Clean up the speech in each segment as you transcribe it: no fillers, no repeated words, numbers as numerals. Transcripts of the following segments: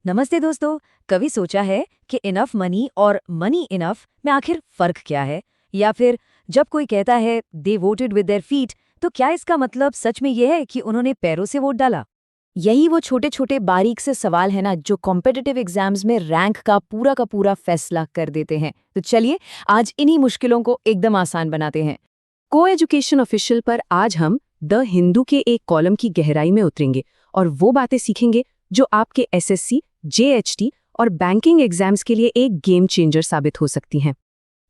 नमस्ते दोस्तों। कभी सोचा है कि इनफ मनी और मनी इनफ में आखिर फर्क क्या है? या फिर जब कोई कहता है दे वोटेड विद देयर फीट, तो क्या इसका मतलब सच में यह है कि उन्होंने पैरों से वोट डाला? यही वो छोटे छोटे बारीक से सवाल है ना, जो कॉम्पिटिटिव एग्जाम्स में रैंक का पूरा फैसला कर देते हैं। तो चलिए आज इन्हीं मुश्किलों को एकदम आसान बनाते हैं। को एजुकेशन ऑफिशियल पर आज हम द हिंदू के एक कॉलम की गहराई में उतरेंगे और वो बातें सीखेंगे जो आपके एसएससी, जेएचटी और बैंकिंग एग्जाम्स के लिए एक गेम चेंजर साबित हो सकती हैं।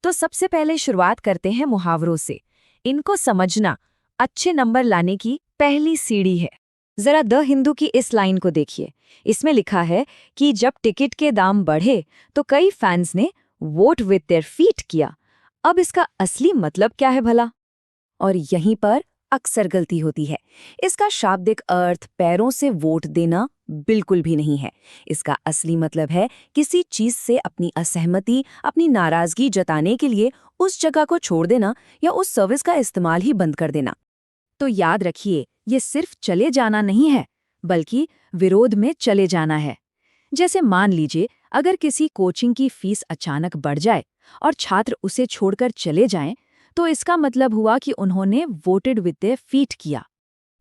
तो सबसे पहले शुरुआत करते हैं मुहावरों से। इनको समझना अच्छे नंबर लाने की पहली सीढ़ी है। जरा द हिंदू की इस लाइन को देखिए। इसमें लिखा है कि जब टिकट के दाम बढ़े तो कई फैंस ने वोट विद देयर फीट किया। अब इसका असली मतलब क्या है भला? और यहीं पर अक्सर गलती होती है। इसका शाब्दिक अर्थ पैरों से वोट देना बिल्कुल भी नहीं है। इसका असली मतलब है किसी चीज से अपनी असहमति, अपनी नाराजगी जताने के लिए उस जगह को छोड़ देना या उस सर्विस का इस्तेमाल ही बंद कर देना। तो याद रखिए, ये सिर्फ चले जाना नहीं है, बल्कि विरोध में चले जाना है। जैसे मान लीजिए, अगर किसी कोचिंग की फीस अचानक बढ़ जाए और छात्र उसे छोड़कर चले जाएं, तो इसका मतलब हुआ कि उन्होंने वोटेड विद देयर फीट किया।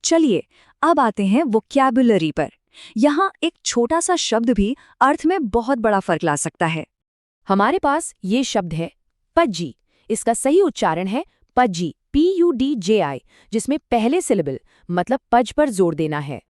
चलिए अब आते हैं वोकैबुलरी पर। यहाँ एक छोटा सा शब्द भी अर्थ में बहुत बड़ा फर्क ला सकता है। हमारे पास ये शब्द है पज्जी। इसका सही उच्चारण है पज्जी, PUDJI, जिसमें पहले सिलेबल मतलब पज पर जोर देना है।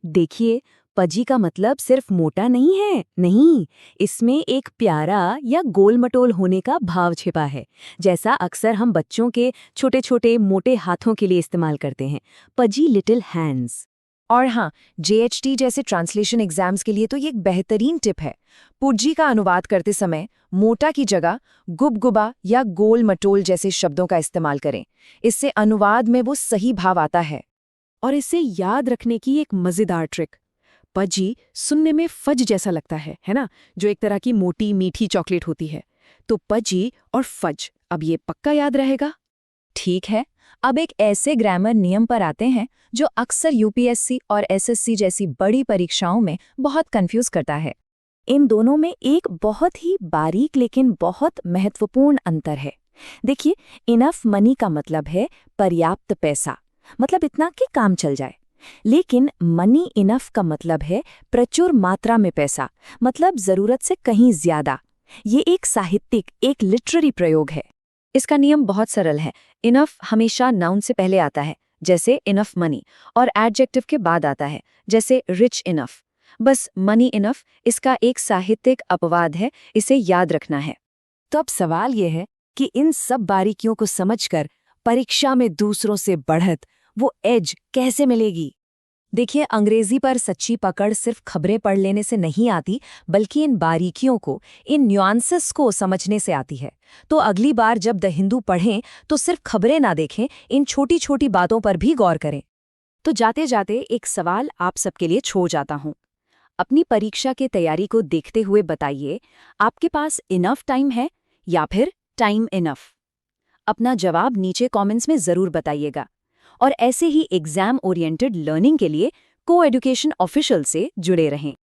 देखिए, पजी का मतलब सिर्फ मोटा नहीं है, नहीं, इसमें एक प्यारा या गोल-मटोल होने का भाव छिपा है, जैसा अक्सर हम बच्चों के छोटे-छोटे मोटे हाथों के लिए इस्तेमाल करते हैं, पजी लिटिल हैंड्स। और हाँ, जेएचटी जैसे ट्रांसलेशन एग्जाम्स के लिए तो ये एक बेहतरीन टिप है। पुज्जी का अनुवाद करते समय मोटा की जगह गुबगुबा या गोल मटोल जैसे शब्दों का इस्तेमाल करें। इससे अनुवाद में वो सही भाव आता है। और इसे याद रखने की एक मजेदार ट्रिक, पजी सुनने में फज जैसा लगता है ना, जो एक तरह की मोटी मीठी चॉकलेट होती है। तो पजी और फज, अब ये पक्का याद रहेगा। ठीक है, अब एक ऐसे ग्रामर नियम पर आते हैं जो अक्सर यूपीएससी और एसएससी जैसी बड़ी परीक्षाओं में बहुत कंफ्यूज करता है। इन दोनों में एक बहुत ही बारीक लेकिन बहुत महत्वपूर्ण अंतर है। देखिए, इनफ मनी का मतलब है पर्याप्त पैसा, मतलब इतना कि काम चल जाए। लेकिन मनी इनफ का मतलब है प्रचुर मात्रा में पैसा, मतलब जरूरत से कहीं ज्यादा। ये एक साहित्यिक, एक लिटरेरी प्रयोग है। इसका नियम बहुत सरल है। इनफ हमेशा नाउन से पहले आता है, जैसे इनफ मनी, और एडजेक्टिव के बाद आता है, जैसे रिच इनफ। बस मनी इनफ इसका एक साहित्यिक अपवाद है, इसे याद रखना है। तो अब सवाल यह है कि इन सब बारीकियों को समझकर परीक्षा में दूसरों से बढ़त, वो एज कैसे मिलेगी? देखिए, अंग्रेजी पर सच्ची पकड़ सिर्फ खबरें पढ़ लेने से नहीं आती, बल्कि इन बारीकियों को, इन न्यूआंसेस को समझने से आती है। तो अगली बार जब द हिंदू पढ़ें तो सिर्फ खबरें ना देखें, इन छोटी छोटी बातों पर भी गौर करें। तो जाते जाते एक सवाल आप सबके लिए छोड़ जाता हूँ। अपनी परीक्षा की तैयारी को देखते हुए बताइए, आपके पास इनफ टाइम है या फिर टाइम इनफ? अपना जवाब नीचे कमेंट्स में जरूर बताइएगा। और ऐसे ही एग्जाम ओरिएंटेड लर्निंग के लिए को एजुकेशन ऑफिशियल से जुड़े रहें।